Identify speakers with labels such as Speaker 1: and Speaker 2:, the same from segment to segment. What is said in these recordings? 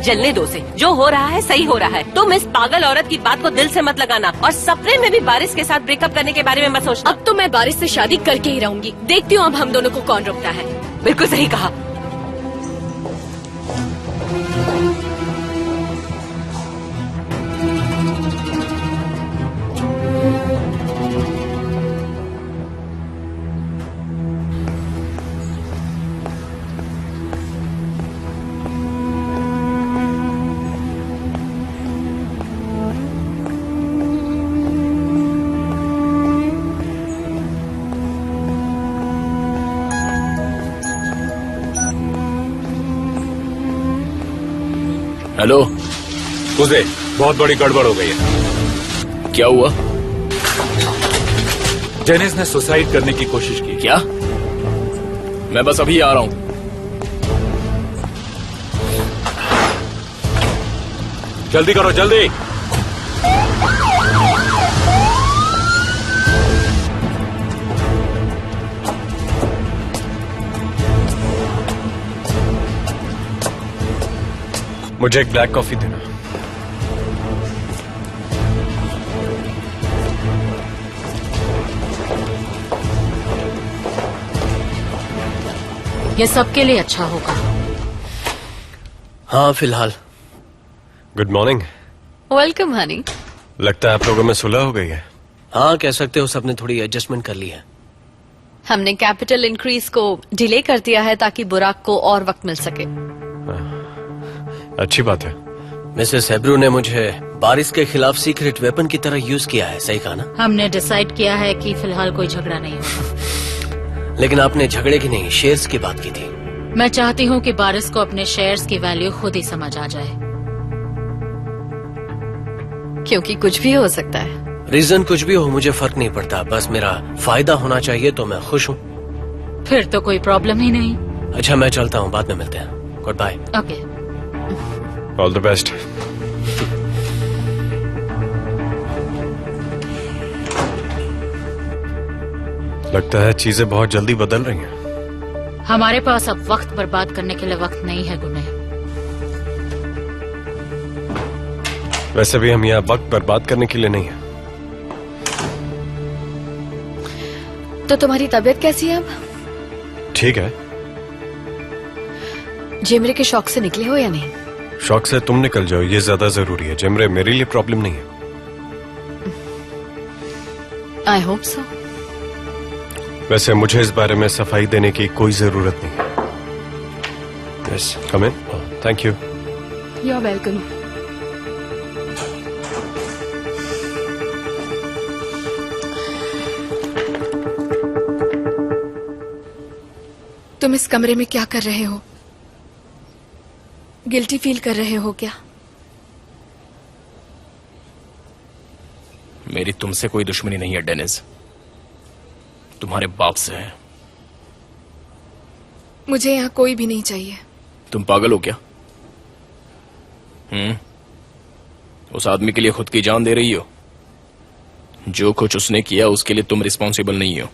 Speaker 1: जलने दो उसे। जो हो रहा है सही हो रहा है। तुम इस पागल औरत की बात को दिल से मत लगाना और सपने में भी बारिश के साथ ब्रेकअप करने के बारे में मत सोचना।
Speaker 2: अब तो मैं बारिश से शादी करके ही रहूंगी। देखती हूँ अब हम दोनों को कौन रोकता है।
Speaker 1: बिल्कुल सही कहा।
Speaker 3: हेलो
Speaker 4: उसे बहुत बड़ी गड़बड़ हो गई है।
Speaker 3: क्या हुआ?
Speaker 4: डेनिस ने सुसाइड करने की कोशिश की।
Speaker 3: क्या? मैं बस अभी आ रहा हूं।
Speaker 4: जल्दी करो जल्दी। मुझे एक ब्लैक कॉफी देना।
Speaker 2: ये सबके लिए अच्छा होगा।
Speaker 3: हाँ फिलहाल।
Speaker 4: Good morning.
Speaker 2: वेलकम हनी।
Speaker 4: लगता है आप लोगों में सुलह हो गई है।
Speaker 3: हाँ कह सकते हो, सबने थोड़ी एडजस्टमेंट कर ली है।
Speaker 2: हमने कैपिटल इंक्रीज को डिले कर दिया है ताकि बुराक को और वक्त मिल सके।
Speaker 4: अच्छी बात है।
Speaker 3: मिसेस हेब्रू ने मुझे बारिश के खिलाफ सीक्रेट वेपन की तरह यूज किया है, सही कहा ना?
Speaker 2: हमने डिसाइड किया है कि फिलहाल कोई झगड़ा नहीं होगा।
Speaker 3: लेकिन आपने झगड़े की नहीं, शेयर्स की बात की थी।
Speaker 2: मैं चाहती हूँ कि बारिश को अपने शेयर्स की वैल्यू खुद ही समझ आ जाए, क्योंकि कुछ भी हो सकता है।
Speaker 3: रीजन कुछ भी हो मुझे फर्क नहीं पड़ता, बस मेरा फायदा होना चाहिए तो मैं खुश हूँ।
Speaker 2: फिर तो कोई प्रॉब्लम ही नहीं।
Speaker 3: अच्छा मैं चलता हूँ, बाद में मिलते हैं। Good bye.
Speaker 2: Okay.
Speaker 4: All the best. लगता है चीजें बहुत जल्दी बदल रही हैं।
Speaker 2: हमारे पास अब वक्त बर्बाद करने के लिए वक्त नहीं है गुने।
Speaker 4: वैसे भी हम यहाँ वक्त बर्बाद करने के लिए नहीं है।
Speaker 2: तो तुम्हारी तबीयत कैसी है अब?
Speaker 4: ठीक है।
Speaker 2: जेमरे के शौक से निकले हो या नहीं?
Speaker 4: शौक से तुम निकल जाओ, ये ज्यादा जरूरी है। जेमरे मेरे लिए प्रॉब्लम नहीं है।
Speaker 2: I hope so.
Speaker 4: वैसे मुझे इस बारे में सफाई देने की कोई जरूरत नहीं है। Yes come in. Thank you.
Speaker 2: You are welcome.
Speaker 5: तुम इस कमरे में क्या कर रहे हो? गिल्टी फील कर रहे हो क्या?
Speaker 3: मेरी तुमसे कोई दुश्मनी नहीं है डेनिस, तुम्हारे बाप से है।
Speaker 5: मुझे यहाँ कोई भी नहीं चाहिए।
Speaker 3: तुम पागल हो क्या? उस आदमी के लिए खुद की जान दे रही हो। जो कुछ उसने किया उसके लिए तुम रिस्पॉन्सिबल नहीं हो।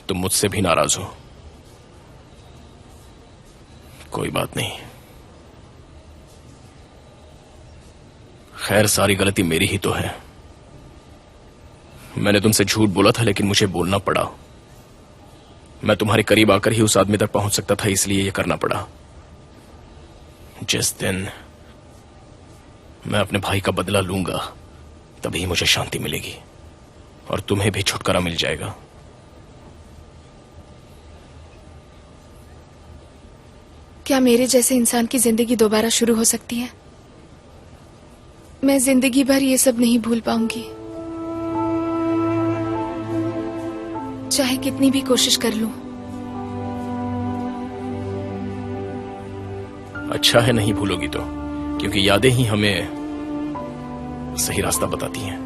Speaker 3: तुम मुझसे भी नाराज हो। कोई बात नहीं, खैर सारी गलती मेरी ही तो है। मैंने तुमसे झूठ बोला था लेकिन मुझे बोलना पड़ा। मैं तुम्हारे करीब आकर ही उस आदमी तक पहुंच सकता था, इसलिए यह करना पड़ा। जिस दिन मैं अपने भाई का बदला लूंगा तभी मुझे शांति मिलेगी और तुम्हें भी छुटकारा मिल जाएगा।
Speaker 5: क्या मेरे जैसे इंसान की जिंदगी दोबारा शुरू हो सकती है? मैं जिंदगी भर ये सब नहीं भूल पाऊंगी, चाहे कितनी भी कोशिश कर लूं।
Speaker 3: अच्छा है नहीं भूलोगी तो, क्योंकि यादें ही हमें सही रास्ता बताती हैं।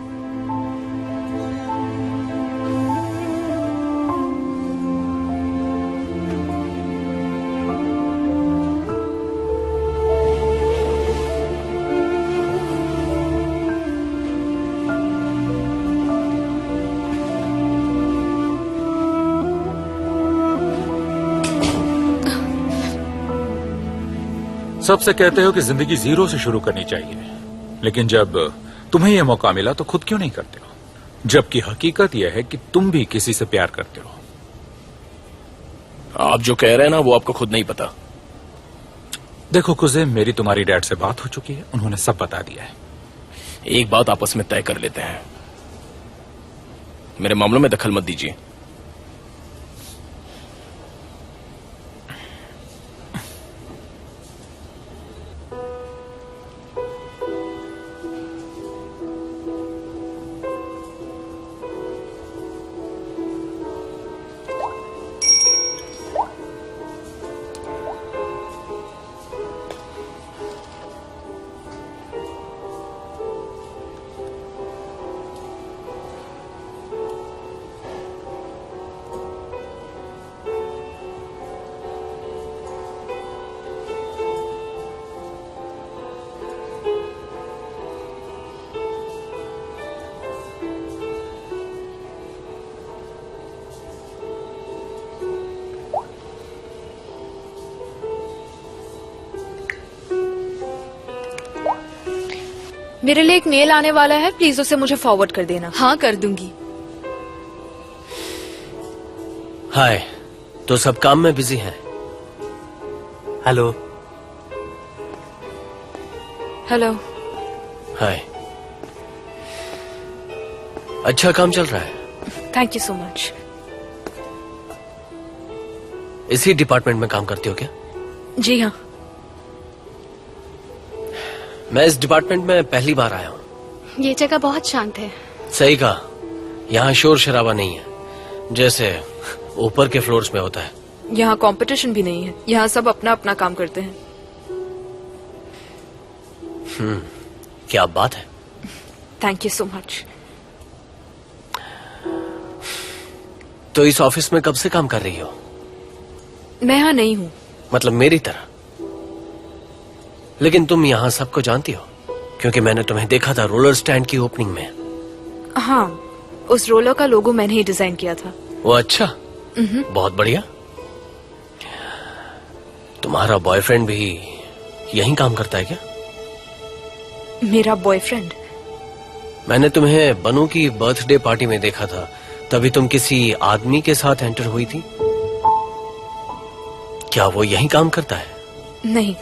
Speaker 6: सबसे कहते हो कि जिंदगी जीरो से शुरू करनी चाहिए, लेकिन जब तुम्हें यह मौका मिला तो खुद क्यों नहीं करते हो? जबकि हकीकत यह है कि तुम भी किसी से प्यार करते हो।
Speaker 3: आप जो कह रहे हैं ना वो आपको खुद नहीं पता।
Speaker 6: देखो कुज़े, मेरी तुम्हारी डैड से बात हो चुकी है, उन्होंने सब बता दिया है।
Speaker 3: एक बात आपस में तय कर लेते हैं, मेरे मामलों में दखल मत दीजिए।
Speaker 5: मेरे लिए एक मेल आने वाला है, प्लीज उसे मुझे फॉरवर्ड कर देना। हाँ, कर दूंगी।
Speaker 7: हाय, तो सब काम में बिजी हैं। हेलो।
Speaker 5: हेलो।
Speaker 7: हाय। अच्छा काम चल रहा है?
Speaker 5: Thank you so much.
Speaker 7: इसी डिपार्टमेंट में काम करती हो क्या?
Speaker 5: जी हाँ।
Speaker 7: मैं इस डिपार्टमेंट में पहली बार आया हूँ।
Speaker 8: ये जगह बहुत शांत है।
Speaker 7: सही कहा, यहाँ शोर शराबा नहीं है जैसे ऊपर के फ्लोर्स में होता है।
Speaker 5: यहाँ कंपटीशन भी नहीं है, यहाँ सब अपना अपना काम करते हैं।
Speaker 7: क्या बात है।
Speaker 5: Thank you so much.
Speaker 7: तो इस ऑफिस में कब से काम कर रही हो?
Speaker 5: मैं यहाँ नहीं हूँ।
Speaker 7: मतलब मेरी तरह? लेकिन तुम यहाँ सबको जानती हो, क्योंकि मैंने तुम्हें देखा था रोलर स्टैंड की ओपनिंग में।
Speaker 5: हाँ, उस रोलर का लोगो मैंने ही डिजाइन किया था।
Speaker 7: वो अच्छा, बहुत बढ़िया। तुम्हारा बॉयफ्रेंड भी यहीं काम करता है क्या?
Speaker 5: मेरा बॉयफ्रेंड?
Speaker 7: मैंने तुम्हें बनू की बर्थडे पार्टी में देखा था, तभी तुम किसी आदमी के साथ एंटर हुई थी। क्या वो यहीं काम करता है?
Speaker 5: नहीं।